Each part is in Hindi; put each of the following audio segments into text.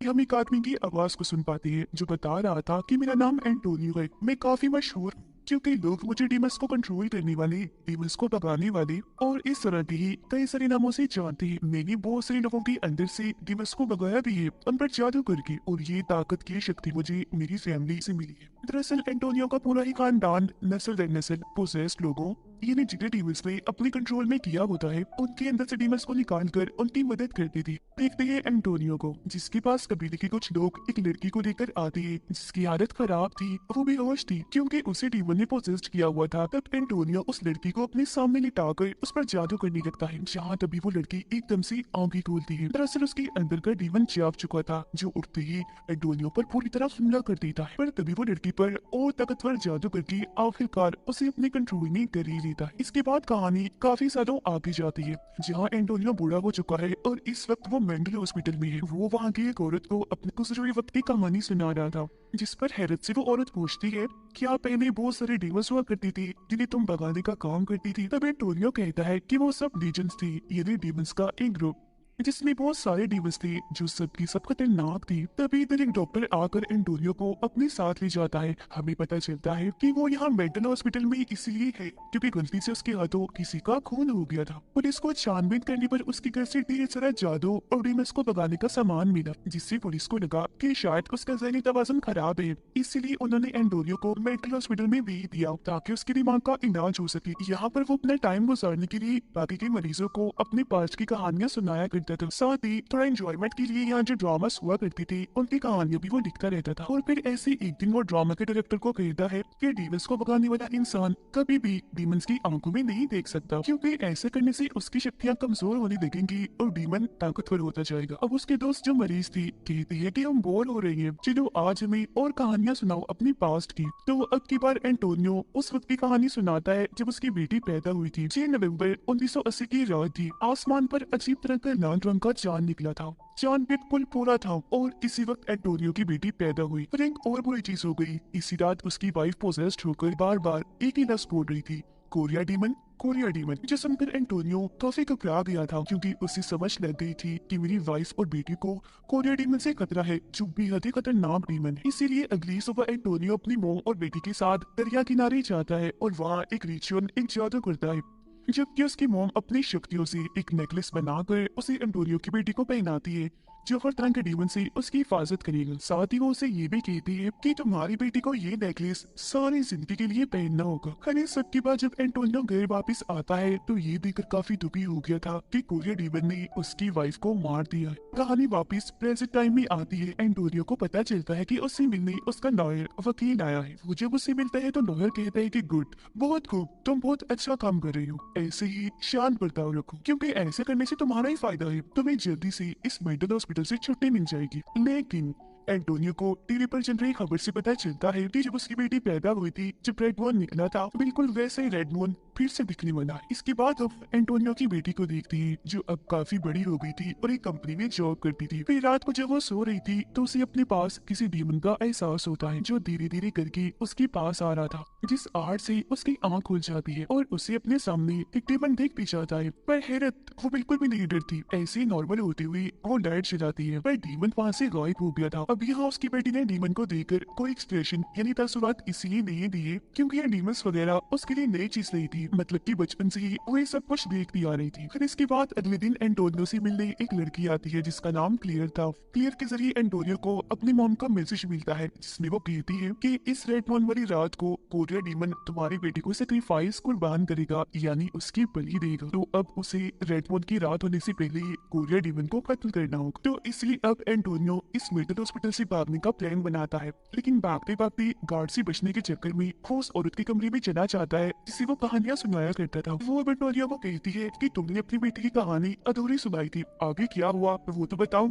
हम एक आदमी की आवाज को सुन पाते हैं जो बता रहा था कि मेरा नाम एंटोनियो है, मैं काफी मशहूर हूँ क्योंकि लोग मुझे डीमंस को कंट्रोल करने वाले, डीमंस को भगाने वाले और इस तरह के ही कई सारे नामों से जानते हैं। मैंने बहुत सारे लोगों के अंदर से डीमंस को भगाया भी है, उन पर जादू करके, और ये ताकत की शक्ति मुझे मेरी फैमिली से मिली है। दरअसल एंटोनियो का पूरा ही खानदान नस्ल दर नस्ल पोसेस्ड लोगों यानी जिन्हें डीमंस ने अपने कंट्रोल में किया होता है, उनके अंदर से डीमंस को निकाल कर उनकी मदद करती थी। देखते हैं एंटोनियो को, जिसके पास कबीले के कुछ लोग एक लड़की को लेकर आते हैं जिसकी हालत खराब थी, वो बेहोश थी क्योंकि उसे डीमन ने पोसेस्ड किया हुआ था। तब एंटोनियो उस लड़की को अपने सामने लिटाकर उस पर जादू करने लगता है, जहाँ तभी वो लड़की एकदम से आंखें खोलती है। दरअसल उसके अंदर का डीमन जाग चुका था, जो उठते ही एंटोनियो पर पूरी तरह हमला कर देता है। पर तभी वो लड़की पर और ताकतवर जादू करके आखिरकार उसे अपने कंट्रोल में कर ही लेता है। इसके बाद कहानी काफी सालों आगे जाती है, जहाँ एंटोनियो बूढ़ा हो चुका है और इस वक्त वो मेंटल हॉस्पिटल में है। वो वहाँ की एक औरत को अपने गुजरे वक्त की कहानी सुना रहा था, जिस पर हैरत से वो औरत पूछती है, क्या पहले बहुत सारे डीमंस हुआ करती थी जिन्हें तुम भगाने का काम करती थी? तब एंटोनियो कहता है कि वो सब लीजेंड्स थी, यानी डीमंस का एक ग्रुप जिसमें बहुत सारे डीमंस थे जो सबकी सब खतरनाक थी। तभी इधर एक डॉक्टर आकर एंटोनियो को अपने साथ ले जाता है। हमें पता चलता है कि वो यहाँ मेंटल हॉस्पिटल में इसलिए है क्योंकि गलती से उसके हाथों किसी का खून हो गया था। पुलिस को छानबीन करने पर उसके घर से ढेर सारा जादू और डीमंस को भगाने का सामान मिला, जिससे पुलिस को लगा कि शायद उसका ज़हनी तवाज़ुन खराब है। इसलिए उन्होंने एंटोनियो को मेंटल हॉस्पिटल में भेज दिया ताकि उसके दिमाग का इलाज हो सके। यहाँ पर वो अपना टाइम गुजारने के लिए बाकी के मरीजों को अपने पास्ट की कहानियां सुनाया करता था। साथ ही थोड़ा एंजॉयमेंट के लिए यहाँ जो ड्रामास हुआ करती थी उनकी कहानियां भी वो लिखता रहता था। और फिर ऐसे एक दिन वो ड्रामा के डायरेक्टर को कहता है कि डीमंस को भगाने वाला इंसान कभी भी डीमंस की आंखों में नहीं देख सकता, क्योंकि ऐसे करने से उसकी शक्तियां कमजोर होने लगेंगी और डीमन ताकतवर होता जाएगा। अब उसके दोस्त जो मरीज थी कहते हैं कि हम बोर हो रहे हैं, चलो आज हमें और कहानियां सुनाओ अपनी पास्ट की। तो अब की बार एंटोनियो उस वक्त की कहानी सुनाता है जब उसकी बेटी पैदा हुई थी। 6 नवंबर 1980 की रात थी। आसमान पर अजीब तरह का लाल रंग का चांद निकला था। चांद बिल्कुल पूरा था और इसी वक्त एंटोनियो की बेटी पैदा हुई। पर एक और बुरी चीज हो गई, इसी रात उसकी वाइफ पोसेस्ड होकर बार बार एक ही लफ्ज बोल रही थी, कोरिया डीमन, कोरिया डीमन। जो सुनकर एंटोनियो काफी घबरा गया था क्योंकि उसे समझ लग गई थी कि मेरी वाइफ और बेटी को कोरिया डीमन से खतरा है, जो बेहद ही खतरनाक डीमन है। इसीलिए अगली सुबह एंटोनियो अपनी मॉम और बेटी के साथ दरिया किनारे जाता है और वहाँ एक रिचुअल, एक जादू करता है, जबकि उसकी मॉम अपनी शक्तियों से एक नेकलेस बनाकर उसे एंटोनियो की बेटी को पहनाती है, जो हर तरह के डीमन से उसकी हिफाजत करेगा। साथ ही वो उसे ये भी कहती है कि तुम्हारी बेटी को ये नेकलेस सारी जिंदगी के लिए पहनना होगा। खैर सबके बाद जब एंटोनियो घर वापस आता है तो ये देखकर काफी दुखी हो गया था कि कोरिया डीमन ने उसकी वाइफ को मार दिया है। कहानी वापस प्रेजेंट टाइम में आती है। एंटोनियो को पता चलता है कि उससे मिलने उसका लॉयर वकील आया है। वो जब उससे मिलता है तो लॉयर कहता है कि गुड, बहुत खूब, तुम बहुत अच्छा काम कर रही हो, ऐसे ही शांत बर्ताव रखो क्योंकि ऐसे करने से तुम्हारा ही फायदा है, तुम्हें जल्दी से इस मेंटल हॉस्पिटल से छुट्टी मिल जाएगी। लेकिन एंटोनियो को टीवी पर चल रही खबर से पता चलता है कि जब उसकी बेटी पैदा हुई थी, जब रेड मून निकला था, बिल्कुल वैसे ही रेड मून फिर से दिखने वाला है। इसके बाद अब एंटोनियो की बेटी को देखते हैं, जो अब काफी बड़ी हो गई थी और एक कंपनी में जॉब करती थी। फिर रात को जब वो सो रही थी तो उसे अपने पास किसी डीमन का एहसास होता है, जो धीरे धीरे करके उसके पास आ रहा था, जिस आहट से उसकी आंख खुल जाती है और उसे अपने सामने एक डीमन देख भी जाता है। पर हैरत, वो बिल्कुल भी नहीं डरती, ऐसे ही नॉर्मल होते हुए वो लाइट जलाती है। पर डीमन वहाँ से गायब हो गया था। अब यहाँ उसकी बेटी ने डीमन को देखकर कोई एक्सप्रेशन यानी तासुरात इसलिए नहीं दिए क्योंकि ये डीमंस वगैरह उसके लिए नई चीज नहीं थी, मतलब कि बचपन से ही वो ये सब कुछ देखती आ रही थी। फिर इसके बाद अगले दिन एंटोनियो से मिलने एक लड़की आती है जिसका नाम क्लियर था। क्लियर के जरिए एंटोनियो को अपनी मॉम का मैसेज मिलता है, जिसमें वो कहती है कि इस रेड मून वाली रात को कोरिया डीमन तुम्हारी बेटी को सेक्रीफाइस कुर्बान करेगा, यानी उसकी बलि देगा। तो अब उसे रेड मून की रात होने से पहले ही कोरिया डीमन को कत्ल करना होगा। तो इसलिए अब एंटोनियो इस मेंटल हॉस्पिटल से भागने का प्लान बनाता है, लेकिन भागते भागते गार्ड से बचने के चक्कर में वो उस औरत के कमरे में चला जाता है जिसे वो कहानियां सुनाया करता था। वो एंटोनियो को कहती है कि तुमने अपनी बेटी की कहानी अधूरी सुनाई थी, आगे क्या हुआ वो तो बताओ।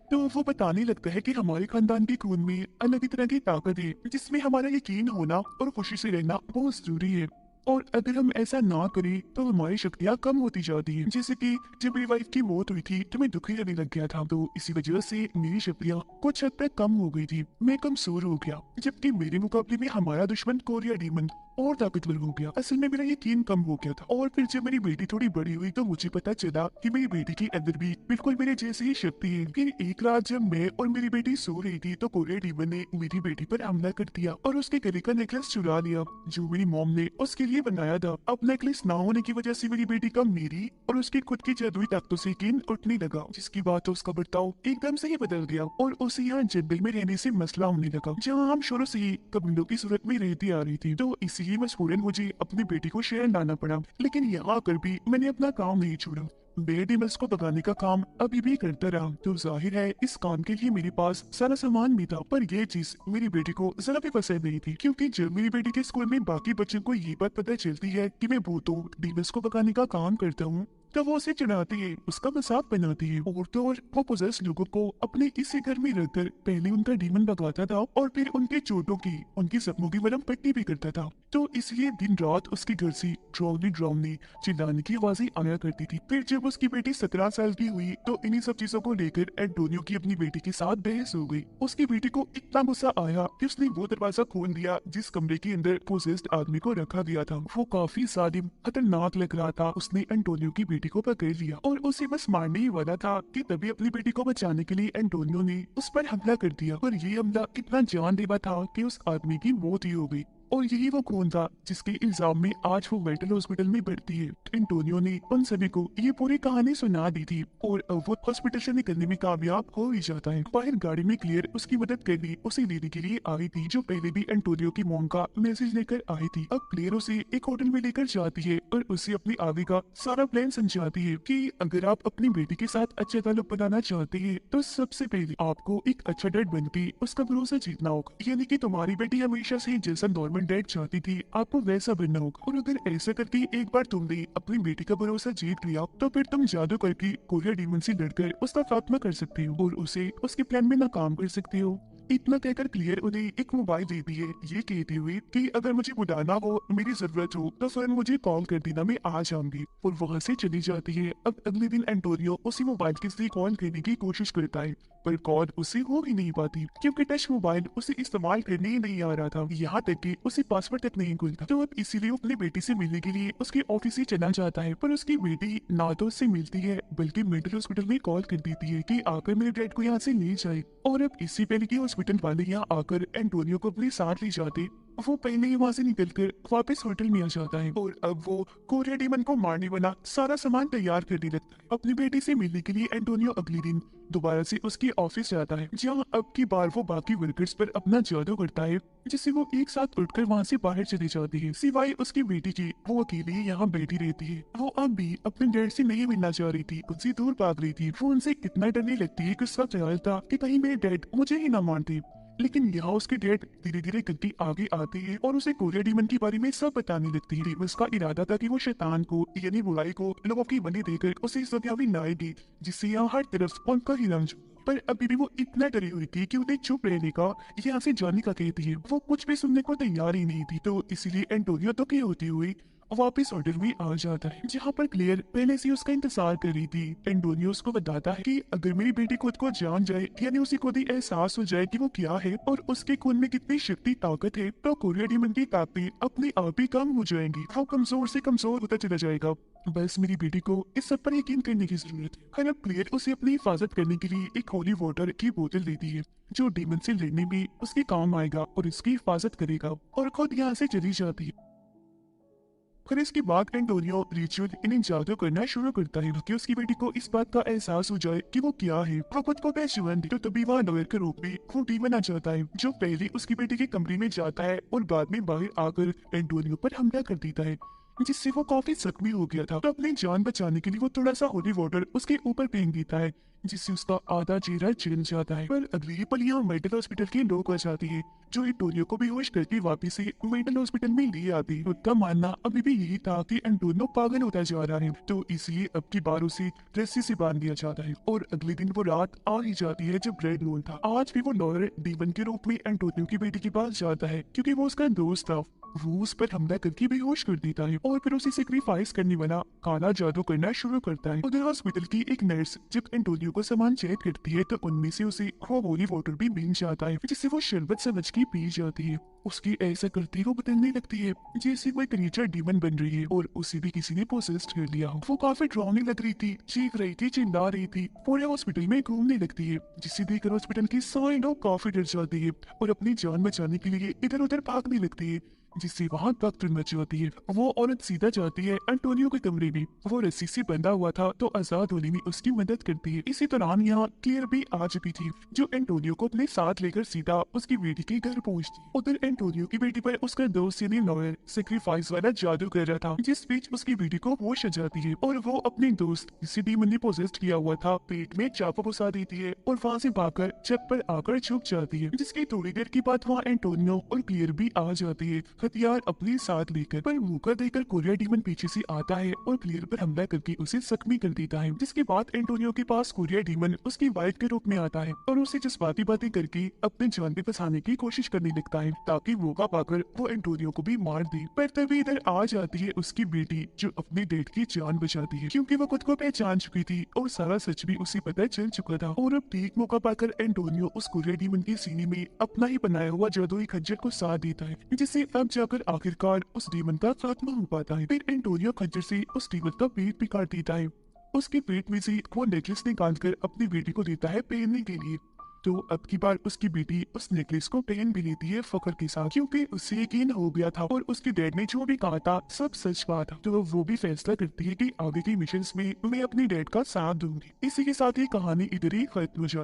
तो वो बताने लगता है कि हमारे खानदान के खून में अलग ही तरह की ताकत है, जिसमें हमारा यकीन होना और खुशी से रहना बहुत जरूरी है, और अगर हम ऐसा ना करें तो हमारी शक्तियाँ कम होती जाती हैं। जैसे कि जब मेरी वाइफ की मौत हुई थी तो मैं दुखी रहने लग गया था, तो इसी वजह से मेरी शक्तियाँ कुछ हद तक कम हो गई थी, मैं कमजोर हो गया, जबकि मेरे मुकाबले में हमारा दुश्मन कोरिया डीमन और ताकतवर हो गया। असल में मेरा यकीन कम हो गया था। और फिर जब मेरी बेटी थोड़ी बड़ी हुई तो मुझे पता चला कि मेरी बेटी के अंदर भी बिल्कुल मेरे जैसी ही शक्ति है। फिर एक रात जब मैं और मेरी बेटी सो रही थी तो कोरियर डीमन ने मेरी बेटी पर हमला कर दिया और उसके गले का नेकलेस चुरा लिया जो मेरी मॉम ने उसके लिए बनाया था। अब नेकलेस ना होने की वजह से मेरी बेटी का मेरी और उसकी खुद की जादुई ताकतों से यकीन उठने लगा, जिसकी बात उसका बर्ताव एकदम से ही बदल गया और उसे यहाँ जंगल में रहने से मसला होने लगा, जहाँ हम शुरू से ही कबीलों की सूरत में रहती आ रही थी। तो इसीलिए मजबूरन मुझे अपनी बेटी को शहर लाना पड़ा, लेकिन यहाँ आकर भी मैंने अपना काम नहीं छोड़ा। मैं डीमंस को भगाने का काम अभी भी करता रहा। तो जाहिर है इस काम के लिए मेरे पास सारा सामान भी था, पर ये चीज मेरी बेटी को जरा भी पसंद नहीं थी, क्योंकि जब मेरी बेटी के स्कूल में बाकी बच्चों को ये बात पता चलती है कि मैं भूतों डीमंस को भगाने का काम करता हूँ, तो वो उसे चिढ़ाती है, उसका मजाक बनाती है और तो और वो पोजेस लोगों को अपने इसी घर में रहकर पहले उनका डीमन भगाता था और फिर उनके चोटों की, उनकी जख्मों की मरहम पट्टी भी करता था। तो इसलिए दिन रात उसके घर से ड्रावनी ड्रावनी चिल्लाने की आवाजें आया करती थी। फिर जब उसकी बेटी 17 साल की हुई तो इन्हीं सब चीजों को लेकर एंटोनियो की अपनी बेटी के साथ बहस हो गई। उसकी बेटी को इतना गुस्सा आया कि उसने वो दरवाजा खोल दिया जिस कमरे के अंदर पोजेस्ड आदमी को रखा गया था। वो काफी जालिम खतरनाक लग रहा था। उसने एंटोनियो की बेटी को पकड़ लिया और उसे बस मारने ही वाला था कि तभी अपनी बेटी को बचाने के लिए एंटोनियो ने उस पर हमला कर दिया। पर ये हमला इतना जानलेवा था कि उस आदमी की मौत ही हो गई। और यही वो खून था जिसके इल्जाम में आज वो मेंटल हॉस्पिटल में भर्ती है। एंटोनियो ने उन सभी को ये पूरी कहानी सुना दी थी और अब वो हॉस्पिटल से निकलने में कामयाब हो ही जाता है। बाहर गाड़ी में क्लियर उसकी मदद करने उसे लेने के लिए आई थी, जो पहले भी एंटोनियो की मॉम का मैसेज लेकर आई थी। अब क्लियर उसे एक होटल में लेकर जाती है और उसे अपनी आगे का सारा प्लान समझाती है कि अगर आप अपनी बेटी के साथ अच्छे ताल्लुक बनाना चाहते हैं तो सबसे पहले आपको एक अच्छा डैड बन के उसका भरोसा जीतना होगा। यानी कि तुम्हारी बेटी हमेशा से जैसा नॉर्मल डैड चाहती थी आपको वैसा बनना होगा। और अगर ऐसा करके एक बार तुमने अपनी बेटी का भरोसा जीत लिया तो फिर तुम जादू करके कोरियर डीमन से लड़कर उसका खात्मा कर सकते हो और उसे उसके प्लान में नाकाम कर सकते हो। इतना कहकर क्लियर उन्हें एक मोबाइल देती है, ये कहते हुए कि अगर मुझे बुलाना हो, मेरी जरूरत हो तो फौरन मुझे कॉल कर देना, मैं आ जाऊंगी। और वहां से चली जाती है। अब अगले दिन एंटोनियो उसी मोबाइल के जरिए कॉल करने की कोशिश करता है, पर कॉल उसे हो ही नहीं पाती क्योंकि टच मोबाइल उसे इस्तेमाल करने ही नहीं आ रहा था। यहाँ तक कि उसे पासवर्ड तक नहीं खुलता। तो अब इसीलिए वो अपनी बेटी से मिलने के लिए उसके ऑफिस से चला जाता है, पर उसकी बेटी ना तो उससे मिलती है बल्कि मेंटल हॉस्पिटल में कॉल कर देती है कि आकर मेरे डैड को यहाँ से ले जाए। और अब इससे पहले कि हॉस्पिटल वाले यहाँ आकर एंटोनियो को अपने साथ ले जाते, वो पहले ही वहाँ से निकलकर वापस होटल में आ जाता है और अब वो कोरियर डीमन को मारने वाला सारा सामान तैयार करने लगता है। अपनी बेटी से मिलने के लिए एंटोनियो अगले दिन दोबारा से उसके ऑफिस जाता है, जहाँ अब की बार वो बाकी वर्कर्स पर अपना जादू करता है, जिससे वो एक साथ उठकर वहाँ से बाहर चली जाती है। सिवाय उसकी बेटी की वो अकेली यहाँ बैठी रहती है। वो अब भी अपने डैड से नहीं मिलना चाह रही थी, उनसे दूर भाग रही थी। वो उनसे इतना डरने लगती है कि उसका ख्याल था कि कहीं मेरे डैड मुझे ही ना मारते। लेकिन यहाँ उसके डैड धीरे धीरे करके आगे आते हैं और उसे कोरियर डीमन के बारे में सब बताने लगती है। डीमंस का इरादा था कि वो शैतान को यानी बुराई को लोगों की बलि देकर उसे इस दुनियावी लाएगी, जिससे यहाँ हर तरफ उनका ही रंज। पर अभी भी वो इतना डरी हुई थी कि उन्हें चुप रहने का, यहाँ से जाने का कहती है। वो कुछ भी सुनने को तैयार ही नहीं थी। तो इसीलिए एंटोनियो दुखी होती हुई वापस होटल में आ जाता है, जहाँ पर क्लियर पहले से उसका इंतजार कर रही थी। एंटोनियो उसको बताता है कि अगर मेरी बेटी खुद को जान जाए, यानी उसे खुद ही एहसास हो जाए कि वो क्या है और उसके खून में कितनी शक्ति ताकत है, तो कोरियर डीमन की ताकतें अपने आप ही कम हो जाएंगी। वो कमजोर से कमजोर होता चला जाएगा। बस मेरी बेटी को इस सब पर यकीन करने की जरूरत है। खैर अब क्लियर उसे अपनी हिफाजत करने के लिए एक होली वाटर की बोतल देती है, जो डीमन से लड़ने में उसके काम आएगा और इसकी हिफाजत करेगा, और खुद यहाँ से चली जाती है। फिर इसके बाद एंटोनियो रिचुअल इन्हें जादू करना शुरू करता है कि उसकी बेटी को इस बात का एहसास हो जाए कि वो क्या है, वो खुद को पहचान दे। तो तभी वहाँ लॉयर के रूप में वो डीमन आ जाता है, जो पहले उसकी बेटी के कमरे में जाता है और बाद में बाहर आकर एंटोनियो पर हमला कर देता है, जिससे वो काफी जख्मी हो गया था। तो अपनी जान बचाने के लिए वो थोड़ा सा होली वाटर उसके ऊपर फेंक देता है, जिससे उसका आधा चेहरा जल जाता है। पर अगले ही पल यहाँ मेंटल हॉस्पिटल के लोग आ जाते हैं, जो एंटोनियो को बेहोश करके वापस से मेंटल हॉस्पिटल में ले आते हैं। उनका मानना अभी भी यही था कि एंटोनियो पागल होता जा रहा है, तो इसलिए अब की बार उसे रस्सी से बांध दिया जाता है। और अगले दिन वो रात आ ही जाती है जब रेड मून था। आज भी वो लॉयर डीमन के रूप में एंटोनियो की बेटी के पास जाता है, क्योंकि वो उसका दोस्त था। वो उस पर हमला करके बेहोश कर देता है और फिर उसे सेक्रीफाइस करने वाला काला जादू करना शुरू करता है। उधर हॉस्पिटल की एक नर्स जब एंटोनियो का सामान चेक करती है तो उनमें से उसे होली वाटर भी मिल जाता है, जिसे वो शरबत समझ के पी जाती है। उसकी ऐसा करते ही वो बदलने लगती है जैसे कोई क्रीचर डीमन बन रही है और उसे भी किसी ने पोसेस्ड कर लिया हो। वो काफी डरावनी लग रही थी, चीख रही थी, चिल्ला रही थी, पूरे हॉस्पिटल में घूमने लगती है, जिसे देखकर हॉस्पिटल की सारे लोग काफी डर जाते हैं और अपनी जान बचाने के लिए इधर उधर भागने लगती है, जिससे वहां भगदड़ मच जाती है। वो औरत सीधा जाती है एंटोनियो के कमरे में। वो रस्सी से बंधा हुआ था तो आजाद होने में उसकी मदद करती है। इसी दौरान यहाँ क्लियर भी आ चुकी थी, जो एंटोनियो को अपने साथ लेकर सीधा उसकी बेटी के घर पहुंचती है। उधर एंटोनियो की बेटी पर उसका दोस्त यानी लॉयर सेक्रीफाइस वाला जादू कर रहा था, जिस बीच उसकी बेटी को होश आ जाती है और वो अपने दोस्त जिसे डीमन ने पोजेस्ट किया हुआ था पेट में चाकू घुसा देती है और वहाँ से भागकर छत पर आकर छुप जाती है। जिसकी थोड़ी देर के बाद वहाँ एंटोनियो और क्लियर भी आ जाती है, हथियार अपने साथ लेकर। पर मौका देकर कोरिया डीमन पीछे से आता है और क्लियर पर हमला करके उसे जख्मी कर देता है। जिसके बाद एंटोनियो के पास कोरिया डीमन उसकी वाइफ के रूप में आता है और उसे जज्बाती बातें करके अपने जान पे फंसाने की कोशिश करने लगता है, ताकि मौका पाकर वो एंटोनियो को भी मार दे। पर तभी इधर आ जाती है उसकी बेटी, जो अपने डेड की जान बचाती है, क्योंकि वो खुद को पहचान चुकी थी और सारा सच भी उसे पता चल चुका था। और अब ठीक मौका पाकर एंटोनियो उस कोरिया डीमन के सीने में अपना ही बनाया हुआ जादुई खंजर को साथ देता है, जिससे अब जाकर आखिरकार उस डीमन का खात्मा हो पाता है। फिर एंटोनियो खंजर से उस डीमन का पेट भी काट देता है। उसके पेट में से वो नेकलेस निकाल कर अपनी बेटी को देता है पहनने के लिए। तो अब की बार उसकी बेटी उस नेकलेस को पहन भी लेती है फख्र के साथ, क्योंकि उससे यकीन हो गया था और उसके डैड ने जो भी कहा था सब सच बात था। तो वो भी फैसला करती है कि आगे की मिशंस में मैं अपनी डैड का साथ दूंगी। इसी के साथ ही कहानी इधर ही खत्म हो जाती है।